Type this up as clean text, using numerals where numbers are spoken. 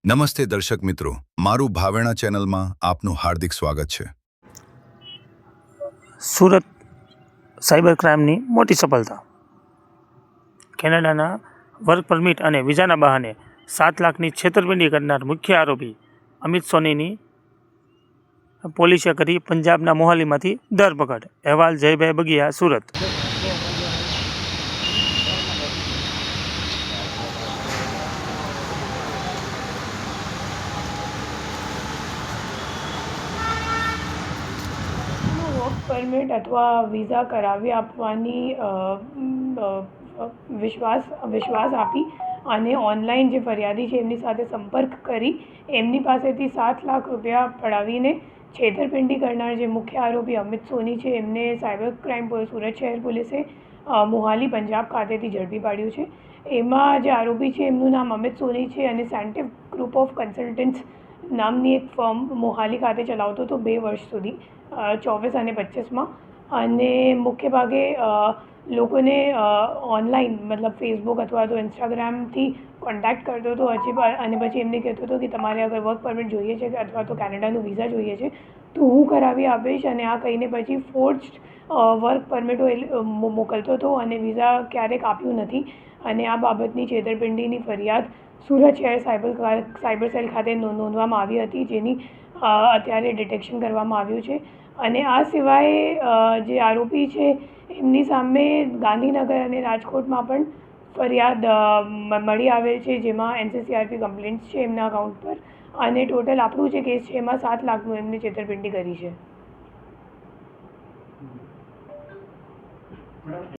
નમસ્તે દર્શક મિત્રો, મારું ભાવેણા ચેનલમાં આપનું હાર્દિક સ્વાગત છે। સુરત સાયબર ક્રાઇમની મોટી સફળતા। કેનેડાના વર્ક પરમિટ અને વિઝાના બહાને 7 લાખની છેતરપિંડી કરનાર મુખ્ય આરોપી અમિત સોનીની પોલીસે કરી પંજાબના મોહાલીમાંથી ધરપકડ। અહેવાલ જયભાઈ બગિયા, સુરત। વર્ક પરમિટ અથવા વિઝા કરાવી આપવાની વિશ્વાસ આપી અને ઓનલાઈન જે ફરિયાદી છે એમની સાથે સંપર્ક કરી એમની પાસેથી 7 લાખ રૂપિયા પડાવીને છેતરપિંડી કરનાર જે મુખ્ય આરોપી અમિત સોની છે એમને સાયબર ક્રાઇમ સુરત શહેર પોલીસે મોહાલી પંજાબ ખાતેથી ઝડપી પાડ્યું છે। એમાં જે આરોપી છે એમનું નામ અમિત સોની છે અને સેન્ટિવ ગ્રુપ ઓફ કન્સલ્ટન્ટ્સ નામની એક ફર્મ મોહાલી ખાતે ચલાવતો હતો 2 વર્ષ સુધી, 24 અને 25માં। અને મોટે ભાગે લોકોને ઓનલાઈન મતલબ ફેસબુક અથવા તો ઇન્સ્ટાગ્રામથી કોન્ટેક્ટ કરતો હતો અને પછી એમને કહેતો હતો કે તમારે અગર વર્ક પરમિટ જોઈએ છે અથવા તો કેનેડાનું વિઝા જોઈએ છે તો હું કરાવી આપીશ, અને આ કહીને પછી ફોર્જડ વર્ક પરમિટો મોકલતો હતો અને વિઝા ક્યારેક આપ્યું નથી। અને આ બાબતની છેતરપિંડીની ફરિયાદ સુરત શહેર સાયબર સેલ ખાતે નોંધવામાં આવી હતી, જેની અત્યારે ડિટેક્શન કરવામાં આવ્યું છે। અને આ સિવાય જે આરોપી છે એમની સામે ગાંધીનગર અને રાજકોટમાં પણ ફરિયાદ મળી આવેલ છે, જેમાં NCCRP કમ્પ્લેન્ટ્સ છે એમના અકાઉન્ટ પર, અને ટોટલ આપણું જે કેસ છે એમાં 7 લાખનું એમને છેતરપિંડી કરી છે।